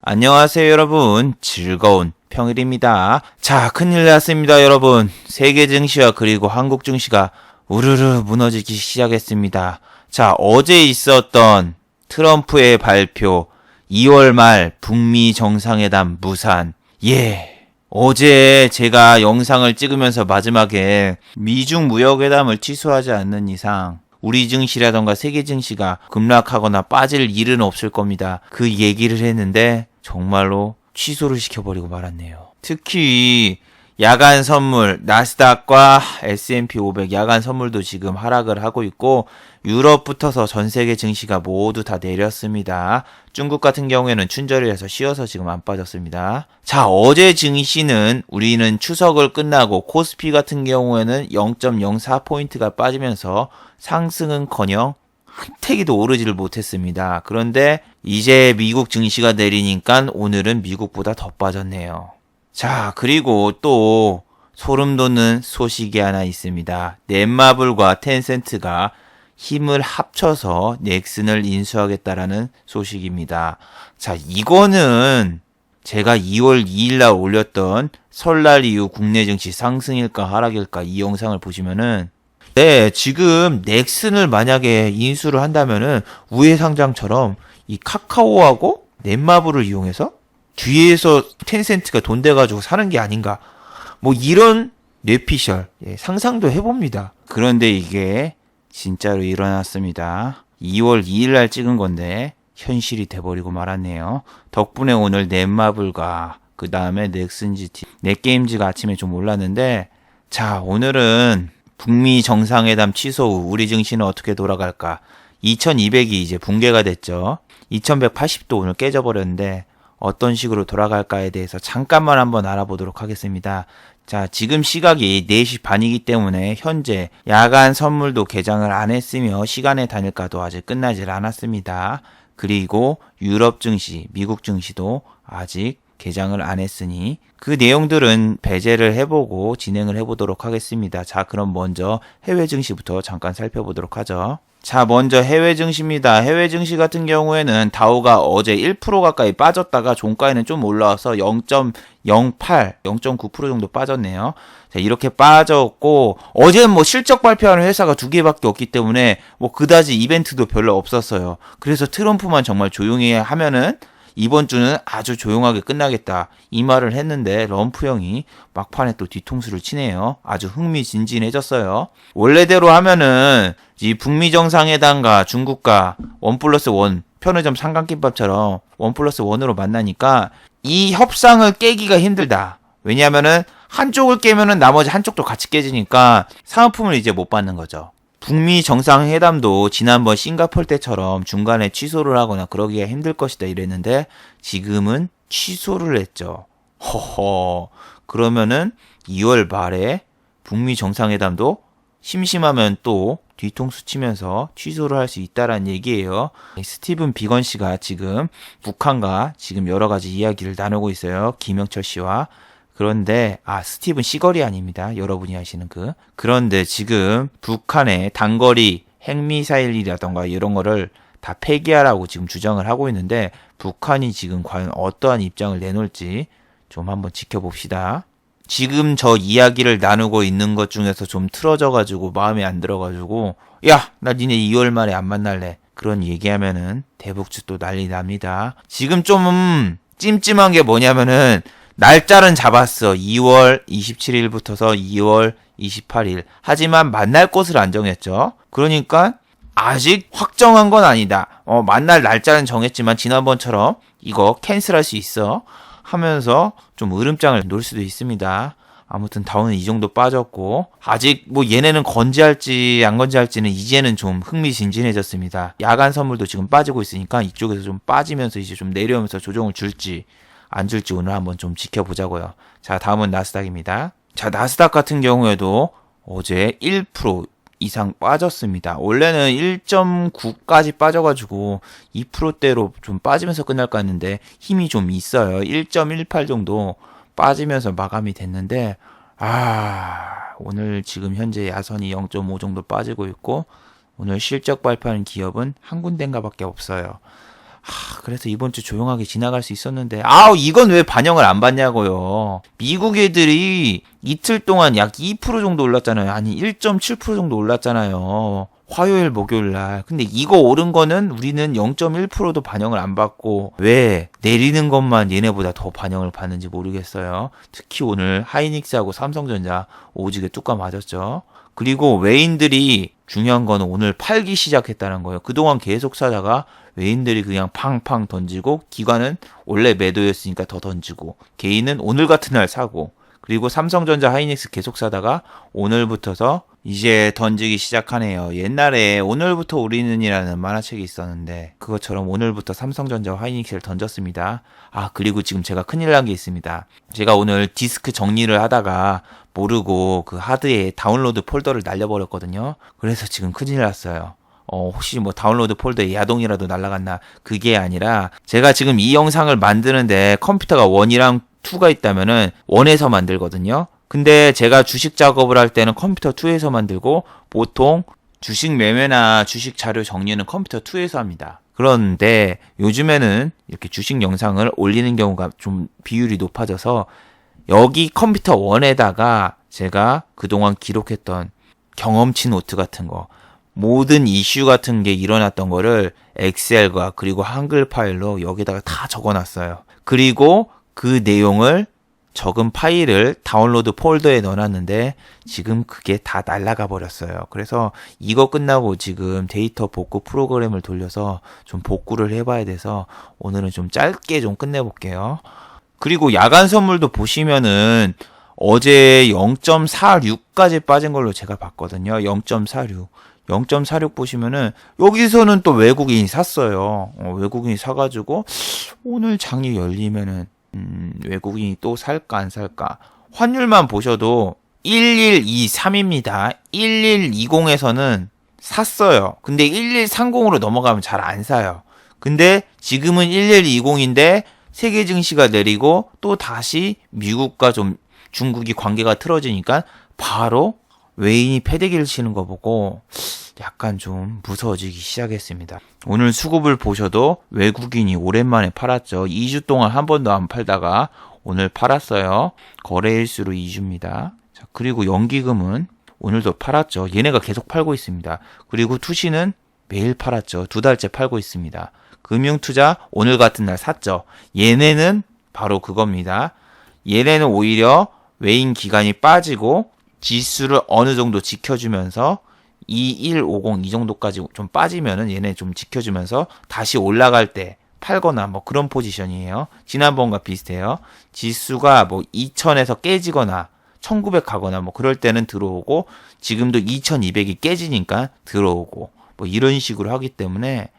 안녕하세요 여러분, 즐거운 평일입니다. 자, 큰일 났습니다 여러분. 세계 증시와 그리고 한국 증시가 우르르 무너지기 시작했습니다. 자, 어제 있었던 트럼프의 발표, 2월 말 북미 정상회담 무산. 어제 제가 영상을 찍으면서 마지막에 미중 무역회담을 취소하지 않는 이상 우리 증시라던가 세계 증시가 급락하거나 빠질 일은 없을 겁니다. 그 얘기를 했는데 정말로 취소를 시켜버리고 말았네요. 특히 야간 선물, 나스닥과 S&P 500 야간 선물도 지금 하락을 하고 있고 유럽부터서 전 세계 증시가 모두 다 내렸습니다. 중국 같은 경우에는 춘절이라서 쉬어서 지금 안 빠졌습니다. 자, 어제 증시는 우리는 추석을 끝나고 코스피 같은 경우에는 0.04포인트가 빠지면서 상승은커녕 한 태기도 오르지를 못했습니다. 그런데 이제 미국 증시가 내리니까 오늘은 미국보다 더 빠졌네요. 자, 그리고 또 소름 돋는 소식이 하나 있습니다. 넷마블과 텐센트가 힘을 합쳐서 넥슨을 인수하겠다라는 소식입니다. 자, 이거는 제가 2월 2일 날 올렸던 설날 이후 국내 증시 상승일까 하락일까 이 영상을 보시면은 지금 넥슨을 만약에 인수를 한다면은 우회상장처럼 이 카카오하고 넷마블을 이용해서 뒤에서 텐센트가 돈 대가지고 사는 게 아닌가. 뭐 이런 뇌피셜 상상도 해봅니다. 그런데 이게 진짜로 일어났습니다. 2월 2일 날 찍은 건데 현실이 돼버리고 말았네요. 덕분에 오늘 넷마블과 그 다음에 넥슨GT, 넷게임즈가 아침에 좀 올랐는데 자, 오늘은 북미 정상회담 취소 후 우리 증시는 어떻게 돌아갈까? 2200이 이제 붕괴가 됐죠. 2180도 오늘 깨져버렸는데 어떤 식으로 돌아갈까에 대해서 잠깐만 한번 알아보도록 하겠습니다. 자, 지금 시각이 4시 반이기 때문에 현재 야간 선물도 개장을 안 했으며 시간의 단일가도 아직 끝나질 않았습니다. 그리고 유럽 증시, 미국 증시도 아직 개장을 안 했으니 그 내용들은 배제를 해보고 진행을 해보도록 하겠습니다. 자, 그럼 먼저 해외 증시부터 잠깐 살펴보도록 하죠. 자, 먼저 해외 증시입니다. 해외 증시 같은 경우에는 다우가 어제 1% 가까이 빠졌다가 종가에는 좀 올라와서 0.08, 0.9% 정도 빠졌네요. 자, 이렇게 빠졌고 어제는 뭐 실적 발표하는 회사가 2개밖에 없기 때문에 뭐 그다지 이벤트도 별로 없었어요. 그래서 트럼프만 정말 조용히 하면은 이번 주는 아주 조용하게 끝나겠다 이 말을 했는데 럼프 형이 막판에 또 뒤통수를 치네요. 아주 흥미진진해졌어요. 원래대로 하면은 이 북미 정상회담과 중국과 1+1 편의점 삼각김밥처럼 1+1으로 만나니까 이 협상을 깨기가 힘들다. 왜냐하면은 한쪽을 깨면은 나머지 한쪽도 같이 깨지니까 사은품을 이제 못 받는 거죠. 북미 정상회담도 지난번 싱가포르 때처럼 중간에 취소를 하거나 그러기가 힘들 것이다 이랬는데 지금은 취소를 했죠. 허허. 그러면은 2월 말에 북미 정상회담도 심심하면 또 뒤통수 치면서 취소를 할 수 있다라는 얘기예요. 스티븐 비건 씨가 지금 북한과 지금 여러 가지 이야기를 나누고 있어요. 김영철 씨와. 그런데 스티븐 시거리 아닙니다. 여러분이 아시는 그런데 지금 북한의 단거리 핵미사일이라던가 이런 거를 다 폐기하라고 지금 주장을 하고 있는데 북한이 지금 과연 어떠한 입장을 내놓을지 좀 한번 지켜봅시다. 지금 저 이야기를 나누고 있는 것 중에서 좀 틀어져가지고 마음에 안 들어가지고 야, 나 니네 2월 말에 안 만날래. 그런 얘기하면은 대북주 또 난리 납니다. 지금 좀 찜찜한 게 뭐냐면은 날짜는 잡았어. 2월 27일부터서 2월 28일. 하지만 만날 곳을 안 정했죠. 그러니까 아직 확정한 건 아니다. 만날 날짜는 정했지만 지난번처럼 이거 캔슬할 수 있어. 하면서 좀 으름장을 놓을 수도 있습니다. 아무튼 다우는 이 정도 빠졌고 아직 뭐 얘네는 건지할지 안 건지할지는 이제는 좀 흥미진진해졌습니다. 야간 선물도 지금 빠지고 있으니까 이쪽에서 좀 빠지면서 이제 좀 내려오면서 조정을 줄지 안 줄지 오늘 한번 좀 지켜보자고요. 자, 다음은 나스닥입니다. 자, 나스닥 같은 경우에도 어제 1% 이상 빠졌습니다. 원래는 1.9까지 빠져가지고 2%대로 좀 빠지면서 끝날까 했는데 힘이 좀 있어요. 1.18 정도 빠지면서 마감이 됐는데 오늘 지금 현재 야선이 0.5 정도 빠지고 있고 오늘 실적 발표하는 기업은 한 군데인가 밖에 없어요. 그래서 이번 주 조용하게 지나갈 수 있었는데, 아우, 이건 왜 반영을 안 받냐고요. 미국 애들이 이틀 동안 약 2% 정도 올랐잖아요. 아니, 1.7% 정도 올랐잖아요. 화요일, 목요일 날. 근데 이거 오른 거는 우리는 0.1%도 반영을 안 받고, 왜 내리는 것만 얘네보다 더 반영을 받는지 모르겠어요. 특히 오늘 하이닉스하고 삼성전자 오지게 뚜까 맞았죠. 그리고 외인들이 중요한 거는 오늘 팔기 시작했다는 거예요. 그동안 계속 사다가 외인들이 그냥 팡팡 던지고, 기관은 원래 매도였으니까 더 던지고, 개인은 오늘 같은 날 사고, 그리고 삼성전자 하이닉스 계속 사다가 오늘부터서 이제 던지기 시작하네요. 옛날에 오늘부터 우리는이라는 만화책이 있었는데 그것처럼 오늘부터 삼성전자와 하이닉스를 던졌습니다. 그리고 지금 제가 큰일 난 게 있습니다. 제가 오늘 디스크 정리를 하다가 모르고 그 하드에 다운로드 폴더를 날려버렸거든요. 그래서 지금 큰일 났어요. 혹시 뭐 다운로드 폴더에 야동이라도 날라갔나? 그게 아니라 제가 지금 이 영상을 만드는데 컴퓨터가 1이랑 2가 있다면은 1에서 만들거든요. 근데 제가 주식 작업을 할 때는 컴퓨터 2에서 만들고, 보통 주식 매매나 주식 자료 정리는 컴퓨터 2에서 합니다. 그런데 요즘에는 이렇게 주식 영상을 올리는 경우가 좀 비율이 높아져서 여기 컴퓨터 1에다가 제가 그동안 기록했던 경험치 노트 같은 거, 모든 이슈 같은 게 일어났던 거를 엑셀과 그리고 한글 파일로 여기다가 다 적어놨어요. 그리고 그 내용을 적은 파일을 다운로드 폴더에 넣어놨는데 지금 그게 다 날아가 버렸어요. 그래서 이거 끝나고 지금 데이터 복구 프로그램을 돌려서 좀 복구를 해봐야 돼서 오늘은 좀 짧게 좀 끝내볼게요. 그리고 야간 선물도 보시면은 어제 0.46까지 빠진 걸로 제가 봤거든요. 0.46. 0.46 보시면은 여기서는 또 외국인이 샀어요. 외국인이 사가지고 오늘 장이 열리면은 외국인이 또 살까 안 살까. 환율만 보셔도 1123입니다. 1120에서는 샀어요. 근데 1130으로 넘어가면 잘 안 사요. 근데 지금은 1120인데 세계 증시가 내리고 또 다시 미국과 좀 중국이 관계가 틀어지니까 바로 외인이 패대기를 치는 거 보고 약간 좀 무서워지기 시작했습니다. 오늘 수급을 보셔도 외국인이 오랜만에 팔았죠. 2주 동안 한 번도 안 팔다가 오늘 팔았어요. 거래일수로 2주입니다. 자, 그리고 연기금은 오늘도 팔았죠. 얘네가 계속 팔고 있습니다. 그리고 투시는 매일 팔았죠. 2달째 팔고 있습니다. 금융투자 오늘 같은 날 샀죠. 얘네는 바로 그겁니다. 얘네는 오히려 외인 기간이 빠지고 지수를 어느 정도 지켜주면서 2150 이 정도까지 좀 빠지면은 얘네 좀 지켜주면서 다시 올라갈 때 팔거나 뭐 그런 포지션이에요. 지난번과 비슷해요. 지수가 뭐 2000에서 깨지거나 1900 가거나 뭐 그럴 때는 들어오고, 지금도 2200이 깨지니까 들어오고 뭐 이런 식으로 하기 때문에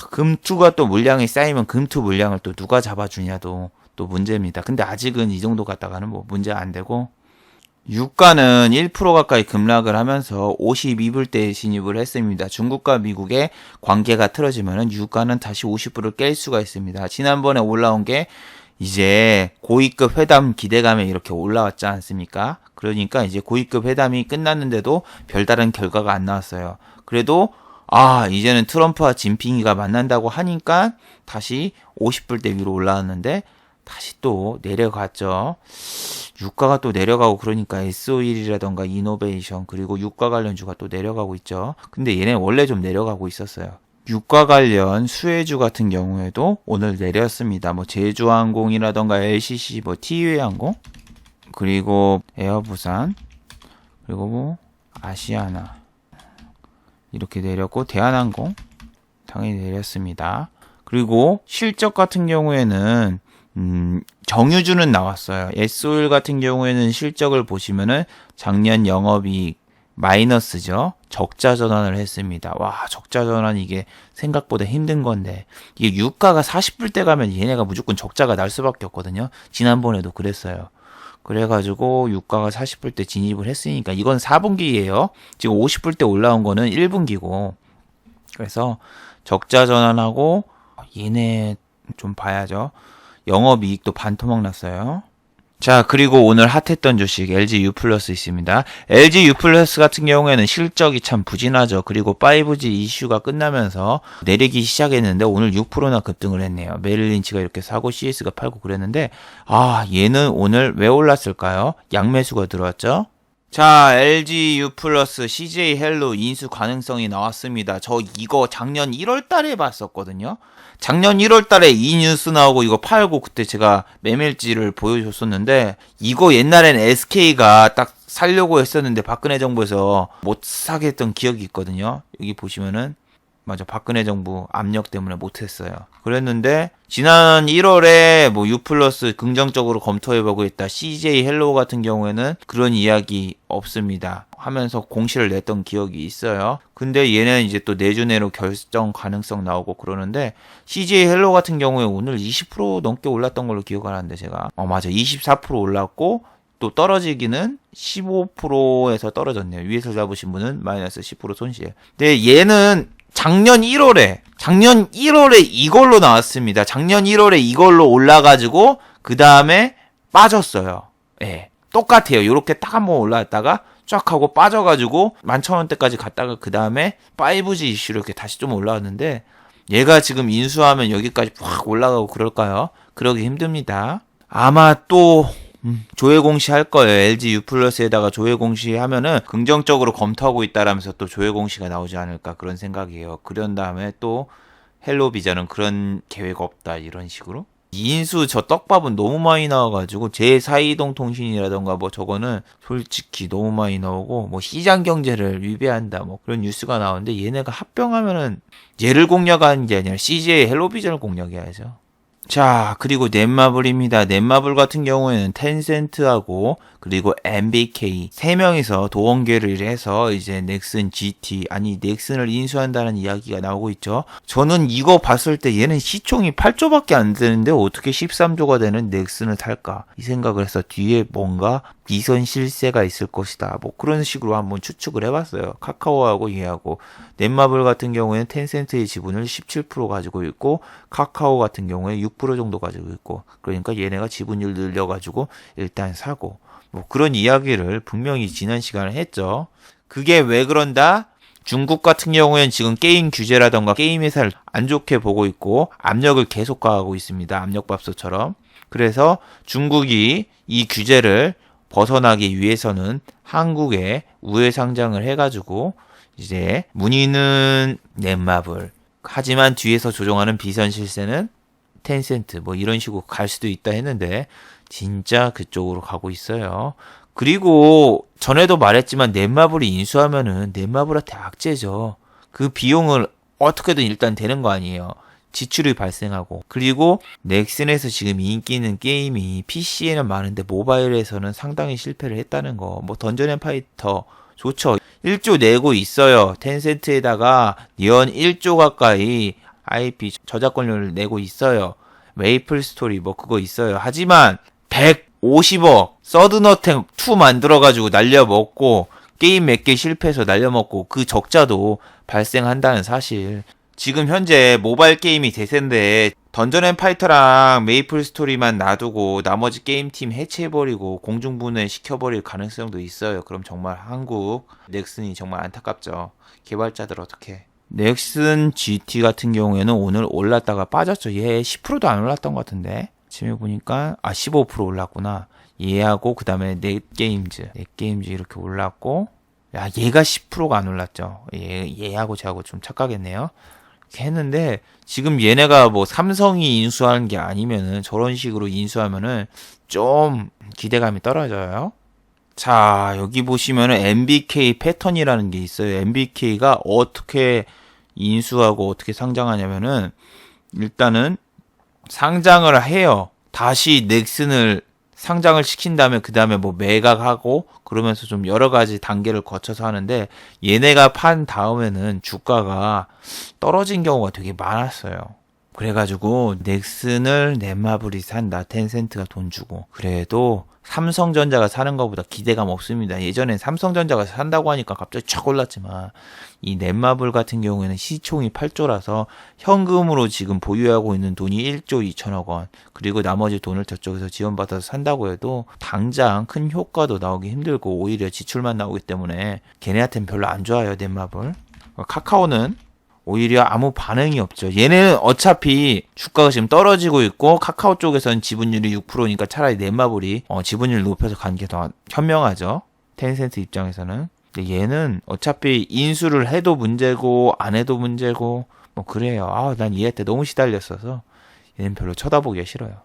금투가 또 물량이 쌓이면 금투 물량을 또 누가 잡아주냐도 또 문제입니다. 근데 아직은 이 정도 갔다가는 뭐 문제 안 되고, 유가는 1% 가까이 급락을 하면서 52불대에 진입을 했습니다. 중국과 미국의 관계가 틀어지면 유가는 다시 50불을 깰 수가 있습니다. 지난번에 올라온 게 이제 고위급 회담 기대감에 이렇게 올라왔지 않습니까? 그러니까 이제 고위급 회담이 끝났는데도 별다른 결과가 안 나왔어요. 그래도 이제는 트럼프와 진핑이가 만난다고 하니까 다시 50불대 위로 올라왔는데 다시 또 내려갔죠. 유가가 또 내려가고 그러니까 SO일이라던가 이노베이션 그리고 유가 관련주가 또 내려가고 있죠. 근데 얘네 원래 좀 내려가고 있었어요. 유가 관련 수혜주 같은 경우에도 오늘 내렸습니다. 뭐 제주항공이라던가 LCC, 뭐 티웨이항공, 그리고 에어부산, 그리고 뭐 아시아나 이렇게 내렸고, 대한항공 당연히 내렸습니다. 그리고 실적 같은 경우에는 정유주는 나왔어요. S-오일 같은 경우에는 실적을 보시면은 작년 영업이익 마이너스죠. 적자 전환을 했습니다. 와, 적자 전환 이게 생각보다 힘든 건데, 이게 유가가 40불대 가면 얘네가 무조건 적자가 날 수밖에 없거든요. 지난번에도 그랬어요. 그래가지고 유가가 40불대 진입을 했으니까 이건 4분기예요. 지금 50불대 올라온 거는 1분기고, 그래서 적자 전환하고 얘네 좀 봐야죠. 영업이익도 반토막 났어요. 자, 그리고 오늘 핫했던 주식 LG U 플러스 있습니다. LG U 플러스 같은 경우에는 실적이 참 부진하죠. 그리고 5G 이슈가 끝나면서 내리기 시작했는데 오늘 6%나 급등을 했네요. 메릴린치가 이렇게 사고 CS가 팔고 그랬는데 얘는 오늘 왜 올랐을까요? 양매수가 들어왔죠. 자, LG U 플러스 CJ 헬로 인수 가능성이 나왔습니다. 저 이거 작년 1월 달에 봤었거든요. 작년 1월 달에 이 뉴스 나오고 이거 팔고 그때 제가 매매일지를 보여줬었는데 이거 옛날엔 SK가 딱 살려고 했었는데 박근혜 정부에서 못 사게 했던 기억이 있거든요. 여기 보시면은 맞아, 박근혜 정부 압력 때문에 못했어요. 그랬는데 지난 1월에 뭐 U 플러스 긍정적으로 검토해보고 있다. CJ 헬로우 같은 경우에는 그런 이야기 없습니다. 하면서 공시를 냈던 기억이 있어요. 근데 얘는 이제 또 내주내로 결정 가능성 나오고 그러는데 CJ 헬로우 같은 경우에 오늘 20% 넘게 올랐던 걸로 기억하는데 제가 맞아, 24% 올랐고 또 떨어지기는 15%에서 떨어졌네요. 위에서 잡으신 분은 마이너스 10% 손실. 근데 얘는 작년 1월에 이걸로 나왔습니다. 작년 1월에 이걸로 올라가지고 그 다음에 빠졌어요. 예, 똑같아요. 요렇게 딱 한번 올라왔다가 쫙 하고 빠져가지고 11,000원대까지 갔다가 그 다음에 5G 이슈로 이렇게 다시 좀 올라왔는데 얘가 지금 인수하면 여기까지 확 올라가고 그럴까요? 그러기 힘듭니다. 아마 또 조회 공시할 거예요. LG U 플러스에다가 조회 공시하면은 긍정적으로 검토하고 있다라면서 또 조회 공시가 나오지 않을까 그런 생각이에요. 그런 다음에 또 헬로비전은 그런 계획 없다 이런 식으로. 인수 저 떡밥은 너무 많이 나와가지고 제4이동통신이라던가 뭐 저거는 솔직히 너무 많이 나오고 뭐 시장 경제를 위배한다 뭐 그런 뉴스가 나오는데 얘네가 합병하면은 얘를 공략하는 게 아니라 CJ 헬로비전을 공략해야죠. 자, 그리고 넷마블입니다. 넷마블 같은 경우에는 텐센트하고 그리고 MBK 세 명이서 도원계를 해서 이제 넥슨 GT 넥슨을 인수한다는 이야기가 나오고 있죠. 저는 이거 봤을 때 얘는 시총이 8조밖에 안 되는데 어떻게 13조가 되는 넥슨을 탈까 이 생각을 해서 뒤에 뭔가 비선 실세가 있을 것이다. 뭐 그런 식으로 한번 추측을 해봤어요. 카카오하고 얘하고 넷마블 같은 경우에는 텐센트의 지분을 17% 가지고 있고 카카오 같은 경우에 6% 정도 가지고 있고 그러니까 얘네가 지분율 늘려가지고 일단 사고 뭐 그런 이야기를 분명히 지난 시간에 했죠. 그게 왜 그런다? 중국 같은 경우에는 지금 게임 규제라던가 게임 회사를 안 좋게 보고 있고 압력을 계속 가하고 있습니다. 압력밥솥처럼. 그래서 중국이 이 규제를 벗어나기 위해서는 한국에 우회 상장을 해가지고 이제 문의는 넷마블 하지만 뒤에서 조정하는 비선 실세는 텐센트 뭐 이런 식으로 갈 수도 있다 했는데 진짜 그쪽으로 가고 있어요. 그리고 전에도 말했지만 넷마블이 인수하면은 넷마블한테 악재죠. 그 비용을 어떻게든 일단 되는 거 아니에요. 지출이 발생하고 그리고 넥슨에서 지금 인기 있는 게임이 PC에는 많은데 모바일에서는 상당히 실패를 했다는 거. 뭐 던전 앤 파이터 좋죠. 1조 내고 있어요. 텐센트에다가 연 1조 가까이 IP 저작권료를 내고 있어요. 메이플 스토리 뭐 그거 있어요. 하지만 150억 서든어택 2 만들어가지고 날려먹고 게임 몇 개 실패해서 날려먹고 그 적자도 발생한다는 사실. 지금 현재 모바일 게임이 대세인데 던전 앤 파이터랑 메이플 스토리만 놔두고 나머지 게임팀 해체해버리고 공중분해 시켜버릴 가능성도 있어요. 그럼 정말 한국 넥슨이 정말 안타깝죠. 개발자들 어떻게. 넥슨 GT 같은 경우에는 오늘 올랐다가 빠졌죠. 얘 10%도 안 올랐던 것 같은데 지금 보니까 15% 올랐구나. 얘하고 그 다음에 넷게임즈 이렇게 올랐고 야 얘가 10%가 안 올랐죠. 얘하고 저하고 좀 착각했네요. 이렇게 했는데 지금 얘네가 뭐 삼성이 인수하는 게 아니면은 저런 식으로 인수하면은 좀 기대감이 떨어져요. 자, 여기 보시면은 MBK 패턴이라는 게 있어요. MBK가 어떻게 인수하고 어떻게 상장하냐면은 일단은 상장을 해요. 다시 넥슨을 상장을 시킨 다음에 그 다음에 뭐 매각하고 그러면서 좀 여러 가지 단계를 거쳐서 하는데 얘네가 판 다음에는 주가가 떨어진 경우가 되게 많았어요. 그래가지고 넥슨을 넷마블이 산다. 텐센트가 돈 주고. 그래도 삼성전자가 사는 것보다 기대감 없습니다. 예전엔 삼성전자가 산다고 하니까 갑자기 쫙 올랐지만 이 넷마블 같은 경우에는 시총이 8조라서 현금으로 지금 보유하고 있는 돈이 1조 2천억 원, 그리고 나머지 돈을 저쪽에서 지원받아서 산다고 해도 당장 큰 효과도 나오기 힘들고 오히려 지출만 나오기 때문에 걔네한테는 별로 안 좋아요. 넷마블. 카카오는 오히려 아무 반응이 없죠. 얘네는 어차피 주가가 지금 떨어지고 있고 카카오 쪽에서는 지분율이 6%니까 차라리 넷마블이 지분율 높여서 간 게 더 현명하죠. 텐센트 입장에서는. 근데 얘는 어차피 인수를 해도 문제고 안 해도 문제고 뭐 그래요. 난 얘한테 너무 시달렸어서 얘는 별로 쳐다보기가 싫어요.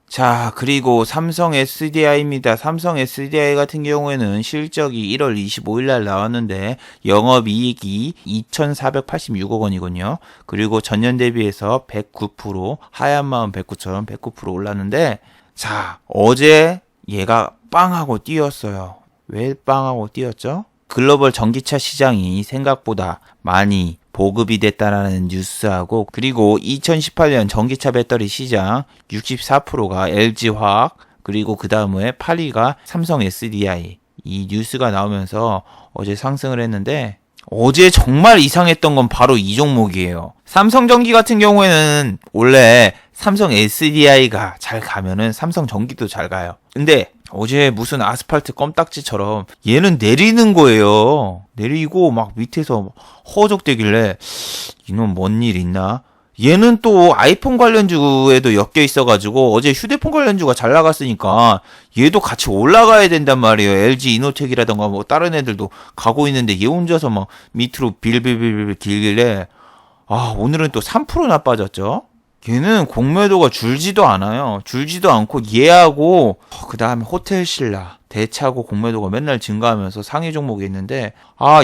자, 그리고 삼성 SDI입니다. 삼성 SDI 같은 경우에는 실적이 1월 25일 날 나왔는데 영업이익이 2,486억 원이군요. 그리고 전년 대비해서 109%, 하얀 마음 109처럼 109% 올랐는데, 자, 어제 얘가 빵하고 뛰었어요. 왜 빵하고 뛰었죠? 글로벌 전기차 시장이 생각보다 많이 보급이 됐다라는 뉴스하고, 그리고 2018년 전기차 배터리 시장 64%가 LG화학, 그리고 그 다음에 8위가 삼성 SDI, 이 뉴스가 나오면서 어제 상승을 했는데, 어제 정말 이상했던 건 바로 이 종목이에요. 삼성전기 같은 경우에는 원래 삼성 SDI가 잘 가면은 삼성전기도 잘 가요. 근데 어제 무슨 아스팔트 껌딱지처럼 얘는 내리는 거예요. 내리고 막 밑에서 허적대길래 이놈 뭔 일 있나? 얘는 또 아이폰 관련주에도 엮여 있어가지고 어제 휴대폰 관련주가 잘 나갔으니까 얘도 같이 올라가야 된단 말이에요. LG 이노텍이라던가 뭐 다른 애들도 가고 있는데 얘 혼자서 막 밑으로 빌빌빌빌 길길래 오늘은 또 3%나 빠졌죠. 얘는 공매도가 줄지도 않아요. 줄지도 않고 얘하고 그 다음에 호텔신라, 대차고 공매도가 맨날 증가하면서 상위 종목이 있는데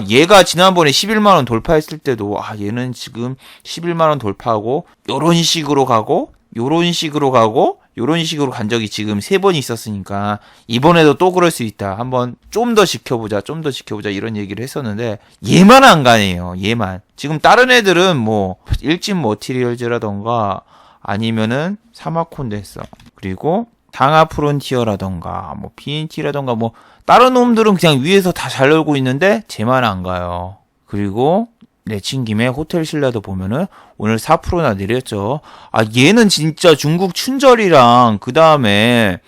얘가 지난번에 11만원 돌파했을 때도 얘는 지금 11만원 돌파하고 요런 식으로 가고 요런 식으로 가고 요런 식으로 간 적이 지금 3번 있었으니까 이번에도 또 그럴 수 있다. 한번 좀 더 지켜보자 이런 얘기를 했었는데 얘만 안 가네요. 얘만. 지금 다른 애들은 뭐 일진 머티리얼즈라던가 아니면은 사마콘덴서, 그리고 당아프론티어라던가 뭐 PNT라던가 뭐 다른 놈들은 그냥 위에서 다 잘 놀고 있는데 쟤만 안 가요. 그리고 내친 김에 호텔신라도 보면은 오늘 4%나 내렸죠. 얘는 진짜 중국 춘절이랑 그 다음에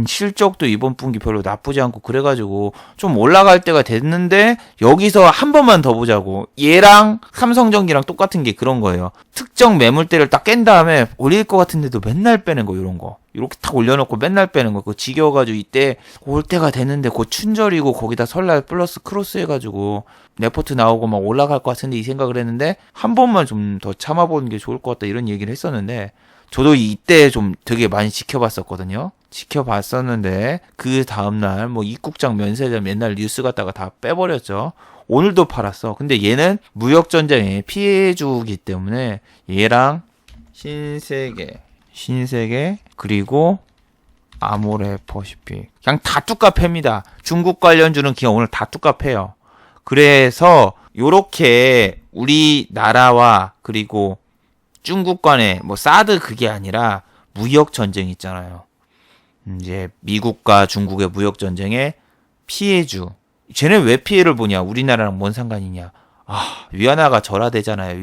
실적도 이번 분기 별로 나쁘지 않고 그래가지고 좀 올라갈 때가 됐는데 여기서 한 번만 더 보자고. 얘랑 삼성전기랑 똑같은 게 그런 거예요. 특정 매물대를 딱 깬 다음에 올릴 것 같은데도 맨날 빼는 거, 이런 거. 이렇게 탁 올려놓고 맨날 빼는 거. 그거 지겨워가지고 이때 올 때가 됐는데 곧 춘절이고 거기다 설날 플러스 크로스 해가지고 레포트 나오고 막 올라갈 것 같은데 이 생각을 했는데 한 번만 좀 더 참아보는 게 좋을 것 같다 이런 얘기를 했었는데 저도 이때 좀 되게 많이 지켜봤었거든요. 지켜봤었는데 그 다음날 뭐 입국장 면세점 맨날 뉴스 갖다가 다 빼버렸죠. 오늘도 팔았어. 근데 얘는 무역전쟁의 피해주기 때문에 얘랑 신세계 그리고 아모레 퍼시픽 그냥 다 뚜까 팹니다. 중국 관련주는 그냥 오늘 다 뚜까 패요. 그래서 요렇게 우리나라와 그리고 중국 간에 뭐 사드 그게 아니라 무역 전쟁 있잖아요. 이제 미국과 중국의 무역 전쟁에 피해주. 쟤네 왜 피해를 보냐? 우리나라랑 뭔 상관이냐? 위안화가 절하되잖아요.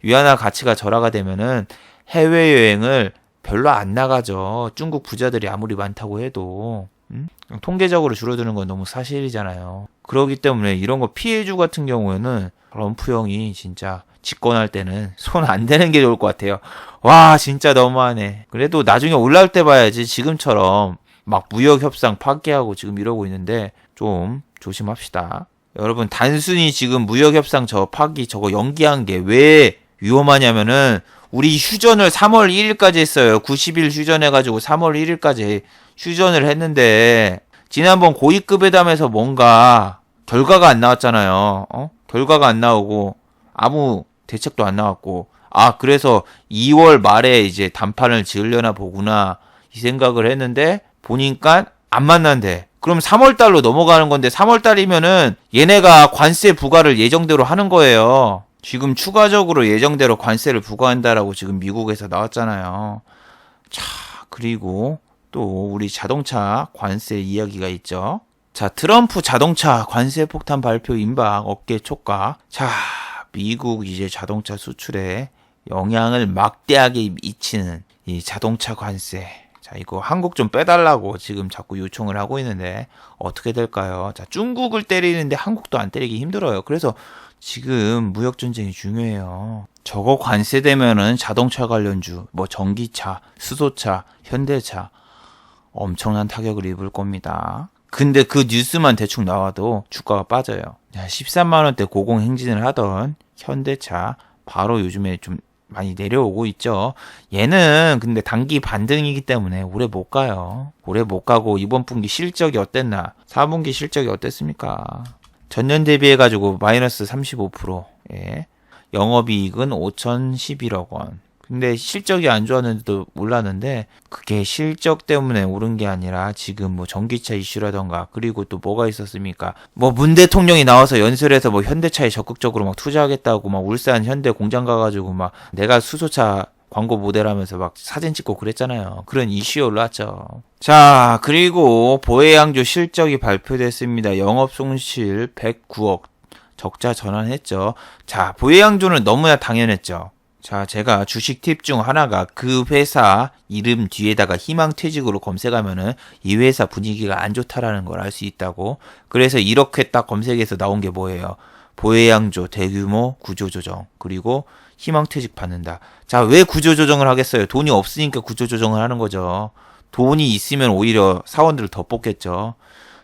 위안화 가치가 절하가 되면은 해외여행을 별로 안 나가죠. 중국 부자들이 아무리 많다고 해도. 통계적으로 줄어드는 건 너무 사실이잖아요. 그렇기 때문에 이런 거 피해주 같은 경우에는 럼프 형이 진짜 집권할 때는 손 안 대는 게 좋을 것 같아요. 와, 진짜 너무하네. 그래도 나중에 올라올 때 봐야지. 지금처럼 막 무역협상 파기하고 지금 이러고 있는데 좀 조심합시다. 여러분, 단순히 지금 무역협상 저 파기 저거 연기한 게 왜 위험하냐면은 우리 휴전을 3월 1일까지 했어요. 90일 휴전해가지고 3월 1일까지 휴전을 했는데 지난번 고위급회담에서 뭔가 결과가 안 나왔잖아요. 결과가 안 나오고 아무 대책도 안 나왔고 그래서 2월 말에 이제 단판을 지으려나 보구나 이 생각을 했는데 보니까 안 만난대. 그럼 3월달로 넘어가는 건데 3월달이면은 얘네가 관세 부과를 예정대로 하는 거예요. 지금 추가적으로 예정대로 관세를 부과한다라고 지금 미국에서 나왔잖아요. 자, 그리고 또 우리 자동차 관세 이야기가 있죠. 자, 트럼프 자동차 관세 폭탄 발표 임박 업계 촉각. 자, 미국 이제 자동차 수출에 영향을 막대하게 미치는 이 자동차 관세. 자, 이거 한국 좀 빼달라고 지금 자꾸 요청을 하고 있는데 어떻게 될까요? 자, 중국을 때리는데 한국도 안 때리기 힘들어요. 그래서 지금 무역 전쟁이 중요해요. 저거 관세되면은 자동차 관련주, 뭐 전기차, 수소차, 현대차 엄청난 타격을 입을 겁니다. 근데 그 뉴스만 대충 나와도 주가가 빠져요. 13만 원대 고공 행진을 하던 현대차 바로 요즘에 좀 많이 내려오고 있죠. 얘는 근데 단기 반등이기 때문에 오래 못 가요. 오래 못 가고 이번 분기 실적이 어땠나? 4분기 실적이 어땠습니까? 전년 대비해가지고 마이너스 35%. 예. 영업이익은 5,011억 원. 근데 실적이 안 좋았는데도 몰랐는데 그게 실적 때문에 오른 게 아니라 지금 뭐 전기차 이슈라던가 그리고 또 뭐가 있었습니까? 뭐 문 대통령이 나와서 연설에서 뭐 현대차에 적극적으로 막 투자하겠다고 막 울산 현대 공장 가가지고 막 내가 수소차 광고 모델하면서 막 사진 찍고 그랬잖아요. 그런 이슈에 올랐죠. 자, 그리고 보혜양조 실적이 발표됐습니다. 영업손실 109억 적자 전환했죠. 자, 보혜양조는 너무나 당연했죠. 자, 제가 주식 팁 중 하나가 그 회사 이름 뒤에다가 희망퇴직으로 검색하면은 이 회사 분위기가 안 좋다라는 걸 알 수 있다고. 그래서 이렇게 딱 검색해서 나온 게 뭐예요? 보혜양조 대규모 구조조정 그리고 희망퇴직 받는다. 자, 왜 구조조정을 하겠어요? 돈이 없으니까 구조조정을 하는 거죠. 돈이 있으면 오히려 사원들을 더 뽑겠죠.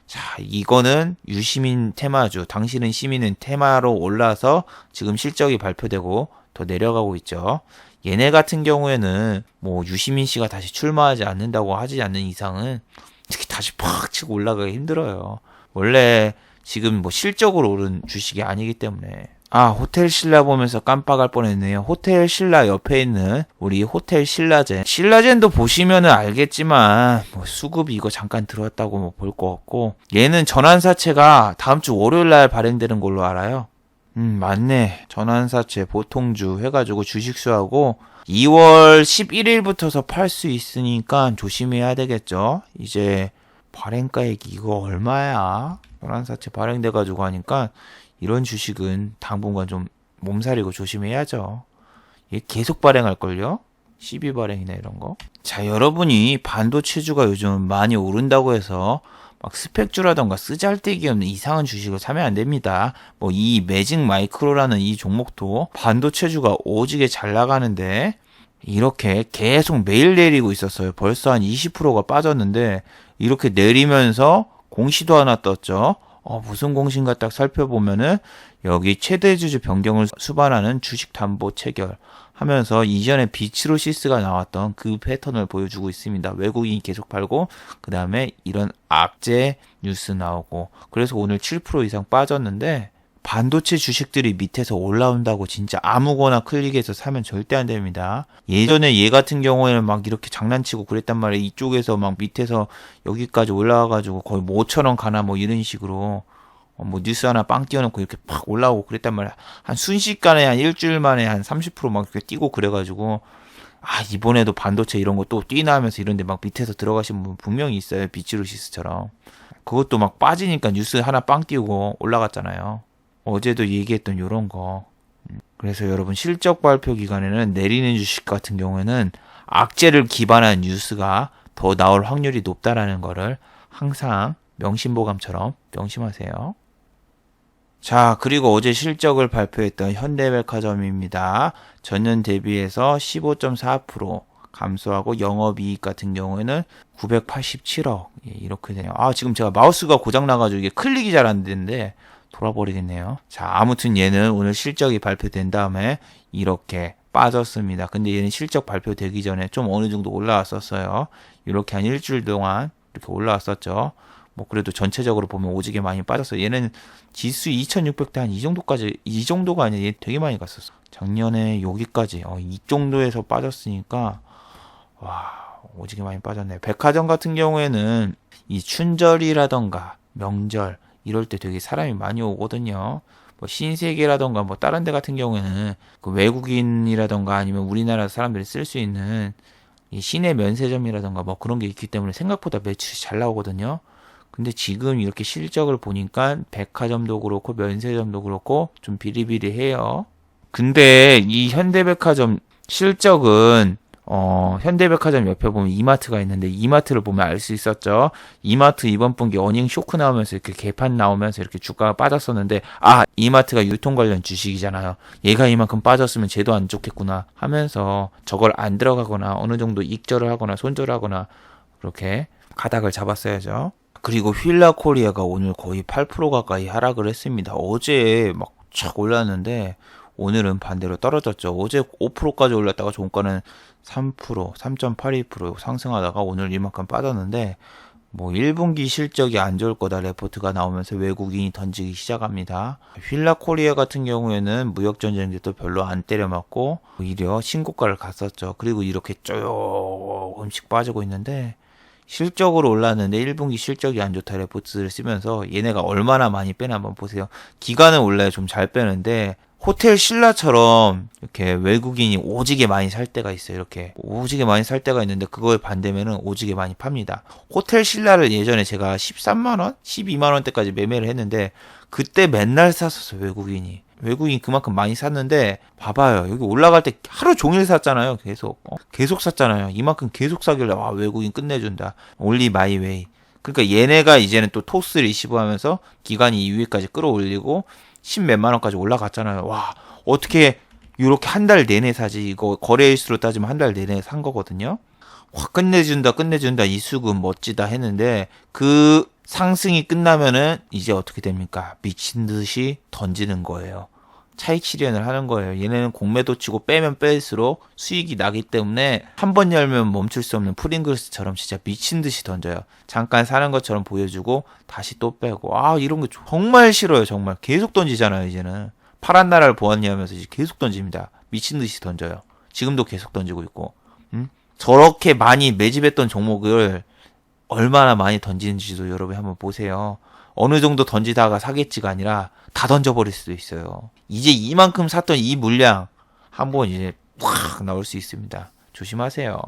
자, 이거는 유시민 테마주, 당신은 시민은 테마로 올라서 지금 실적이 발표되고 더 내려가고 있죠. 얘네 같은 경우에는 뭐 유시민 씨가 다시 출마하지 않는다고 하지 않는 이상은 특히 다시 팍 치고 올라가기 힘들어요. 원래 지금 뭐 실적으로 오른 주식이 아니기 때문에. 아, 호텔 신라 보면서 깜빡할 뻔했네요. 호텔 신라 옆에 있는 우리 호텔 신라젠. 신라젠도 보시면은 알겠지만 뭐 수급이 이거 잠깐 들어왔다고 뭐 볼 거 없고 얘는 전환사채가 다음 주 월요일 날 발행되는 걸로 알아요. 맞네. 전환사채 보통주 해가지고 주식수하고 2월 11일부터서 팔 수 있으니까 조심해야 되겠죠. 이제 발행가액이 이거 얼마야? 전환사채 발행돼가지고 하니까 이런 주식은 당분간 좀 몸살이고 조심해야죠. 얘 계속 발행할걸요? 12 발행이나 이런 거. 자, 여러분이 반도체주가 요즘 많이 오른다고 해서 막 스펙주라던가 쓰잘데기 없는 이상한 주식을 사면 안 됩니다. 뭐 이 매직 마이크로라는 이 종목도 반도체주가 오지게 잘 나가는데 이렇게 계속 매일 내리고 있었어요. 벌써 한 20%가 빠졌는데 이렇게 내리면서 공시도 하나 떴죠. 무슨 공시인가 딱 살펴보면은 여기 최대 주주 변경을 수반하는 주식 담보 체결 하면서 이전에 비츠로시스가 나왔던 그 패턴을 보여주고 있습니다. 외국인이 계속 팔고 그 다음에 이런 악재 뉴스 나오고 그래서 오늘 7% 이상 빠졌는데 반도체 주식들이 밑에서 올라온다고 진짜 아무거나 클릭해서 사면 절대 안 됩니다. 예전에 얘 같은 경우에는 막 이렇게 장난치고 그랬단 말이에요. 이쪽에서 막 밑에서 여기까지 올라와가지고 거의 뭐 5,000원 가나 뭐 이런 식으로 뭐 뉴스 하나 빵 띄워놓고 이렇게 팍 올라오고 그랬단 말이야. 한 순식간에 한 일주일 만에 한 30% 막 이렇게 뛰고 그래가지고 이번에도 반도체 이런 거 또 뛰나 하면서 이런데 막 밑에서 들어가신 분 분명히 있어요. 비츠루시스처럼. 그것도 막 빠지니까 뉴스 하나 빵 띄우고 올라갔잖아요. 어제도 얘기했던 요런 거. 그래서 여러분 실적 발표 기간에는 내리는 주식 같은 경우에는 악재를 기반한 뉴스가 더 나올 확률이 높다라는 거를 항상 명심보감처럼 명심하세요. 자, 그리고 어제 실적을 발표했던 현대백화점입니다. 전년 대비해서 15.4% 감소하고 영업이익 같은 경우에는 987억 이렇게 되네요. 지금 제가 마우스가 고장나가지고 이게 클릭이 잘 안 되는데 돌아버리겠네요. 자, 아무튼 얘는 오늘 실적이 발표된 다음에 이렇게 빠졌습니다. 근데 얘는 실적 발표되기 전에 좀 어느 정도 올라왔었어요. 이렇게 한 일주일 동안 이렇게 올라왔었죠. 뭐 그래도 전체적으로 보면 오지게 많이 빠졌어요. 얘는 지수 2600대 한 이 정도까지, 이 정도가 아니라 얘 되게 많이 갔었어. 작년에 여기까지 이 정도에서 빠졌으니까 와, 오지게 많이 빠졌네. 백화점 같은 경우에는 이 춘절이라던가 명절 이럴 때 되게 사람이 많이 오거든요. 뭐 신세계라던가 뭐 다른 데 같은 경우에는 그 외국인이라던가 아니면 우리나라 사람들이 쓸 수 있는 이 시내 면세점이라던가 뭐 그런 게 있기 때문에 생각보다 매출이 잘 나오거든요. 근데 지금 이렇게 실적을 보니까 백화점도 그렇고 면세점도 그렇고 좀 비리비리해요. 근데 이 현대백화점 실적은 현대백화점 옆에 보면 이마트가 있는데 이마트를 보면 알 수 있었죠. 이마트 이번 분기 어닝 쇼크 나오면서 이렇게 개판 나오면서 이렇게 주가가 빠졌었는데 이마트가 유통 관련 주식이잖아요. 얘가 이만큼 빠졌으면 쟤도 안 좋겠구나 하면서 저걸 안 들어가거나 어느 정도 익절을 하거나 손절을 하거나 그렇게 가닥을 잡았어야죠. 그리고 휠라코리아가 오늘 거의 8% 가까이 하락을 했습니다. 어제 막 착 올랐는데 오늘은 반대로 떨어졌죠. 어제 5%까지 올랐다가 종가는 3%, 3.82% 상승하다가 오늘 이만큼 빠졌는데 뭐 1분기 실적이 안 좋을 거다 레포트가 나오면서 외국인이 던지기 시작합니다. 휠라코리아 같은 경우에는 무역전쟁 때도 별로 안 때려맞고 오히려 신고가를 갔었죠. 그리고 이렇게 조금씩 빠지고 있는데 실적으로 올랐는데 1분기 실적이 안 좋다 레포트를 쓰면서 얘네가 얼마나 많이 빼나 한번 보세요. 기간은 원래 좀 잘 빼는데 호텔 신라처럼 이렇게 외국인이 오지게 많이 살 때가 있어요. 이렇게 오지게 많이 살 때가 있는데 그거에 반대면은 오지게 많이 팝니다. 호텔 신라를 예전에 제가 13만원? 12만원대까지 매매를 했는데 그때 맨날 샀었어요. 외국인이 그만큼 많이 샀는데 봐봐요. 여기 올라갈 때 하루 종일 샀잖아요. 계속 샀잖아요. 이만큼 계속 사길래 와 외국인 끝내준다. 올리 마이 웨이. 그러니까 얘네가 이제는 또 토스 리시브 하면서 기간이 2위까지 끌어올리고 10몇만 원까지 올라갔잖아요. 와 어떻게 이렇게 한 달 내내 사지. 이거 거래일수로 따지면 한 달 내내 산 거거든요. 와 끝내준다 이 수급 멋지다 했는데 그 상승이 끝나면은 이제 어떻게 됩니까? 미친 듯이 던지는 거예요. 차익 실현을 하는 거예요. 얘네는 공매도 치고 빼면 뺄수록 수익이 나기 때문에 한 번 열면 멈출 수 없는 프링글스처럼 진짜 미친 듯이 던져요. 잠깐 사는 것처럼 보여주고 다시 또 빼고 이런 거 정말 싫어요. 정말 계속 던지잖아요. 이제는 파란 나라를 보았니 하면서 이제 계속 던집니다. 미친 듯이 던져요. 지금도 계속 던지고 있고 저렇게 많이 매집했던 종목을 얼마나 많이 던지는지도 여러분 한번 보세요. 어느 정도 던지다가 사겠지가 아니라 다 던져버릴 수도 있어요. 이제 이만큼 샀던 이 물량 한번 이제 확 나올 수 있습니다. 조심하세요.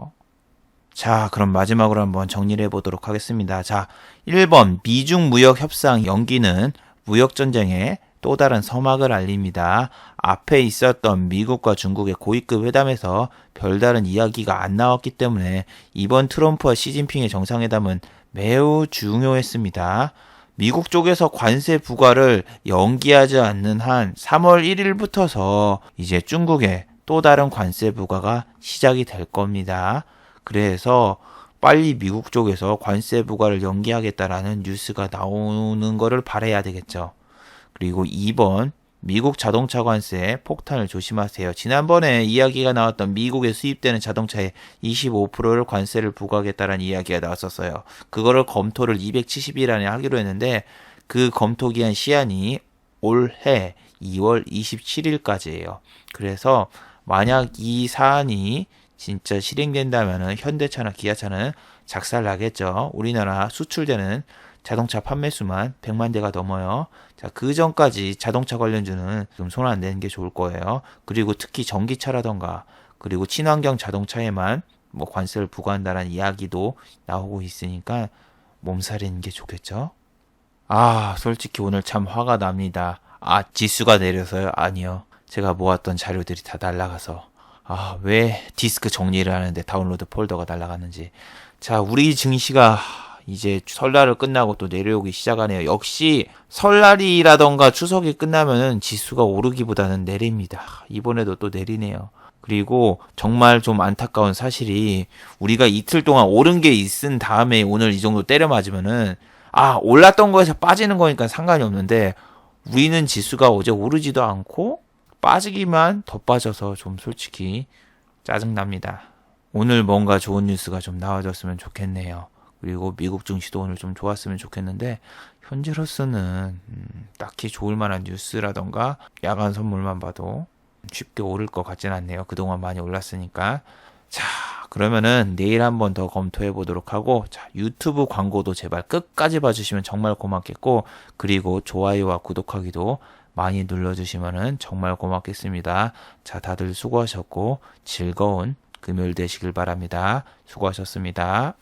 자, 그럼 마지막으로 한번 정리를 해보도록 하겠습니다. 자, 1번 미중 무역 협상 연기는 무역전쟁에 또 다른 서막을 알립니다. 앞에 있었던 미국과 중국의 고위급 회담에서 별다른 이야기가 안 나왔기 때문에 이번 트럼프와 시진핑의 정상회담은 매우 중요했습니다. 미국 쪽에서 관세 부과를 연기하지 않는 한 3월 1일부터서 이제 중국에 또 다른 관세 부과가 시작이 될 겁니다. 그래서 빨리 미국 쪽에서 관세 부과를 연기하겠다라는 뉴스가 나오는 거를 바라야 되겠죠. 그리고 2번 미국 자동차 관세 폭탄을 조심하세요. 지난번에 이야기가 나왔던 미국에 수입되는 자동차에 25%를 관세를 부과하겠다는 이야기가 나왔었어요. 그거를 검토를 270일 안에 하기로 했는데 그 검토 기한 시한이 올해 2월 27일까지예요. 그래서 만약 이 사안이 진짜 실행된다면 현대차나 기아차는 작살나겠죠. 우리나라 수출되는 자동차 판매수만 100만 대가 넘어요. 자, 그 전까지 자동차 관련주는 좀 손 안 대는 게 좋을 거예요. 그리고 특히 전기차라던가 그리고 친환경 자동차에만 뭐 관세를 부과한다는 이야기도 나오고 있으니까 몸살이는 게 좋겠죠. 솔직히 오늘 참 화가 납니다. 지수가 내려서요? 아니요. 제가 모았던 자료들이 다 날아가서 왜 디스크 정리를 하는데 다운로드 폴더가 날아갔는지. 자, 우리 증시가 이제 설날을 끝나고 또 내려오기 시작하네요. 역시 설날이라던가 추석이 끝나면은 지수가 오르기보다는 내립니다. 이번에도 또 내리네요. 그리고 정말 좀 안타까운 사실이 우리가 이틀 동안 오른 게 있은 다음에 오늘 이 정도 때려 맞으면은 올랐던 거에서 빠지는 거니까 상관이 없는데 우리는 지수가 어제 오르지도 않고 빠지기만 더 빠져서 좀 솔직히 짜증납니다. 오늘 뭔가 좋은 뉴스가 좀 나와줬으면 좋겠네요. 그리고 미국 증시도 오늘 좀 좋았으면 좋겠는데 현재로서는 딱히 좋을 만한 뉴스라던가 야간 선물만 봐도 쉽게 오를 것 같진 않네요. 그동안 많이 올랐으니까. 자, 그러면은 내일 한번 더 검토해 보도록 하고, 자, 유튜브 광고도 제발 끝까지 봐주시면 정말 고맙겠고, 그리고 좋아요와 구독하기도 많이 눌러주시면 정말 고맙겠습니다. 자, 다들 수고하셨고 즐거운 금요일 되시길 바랍니다. 수고하셨습니다.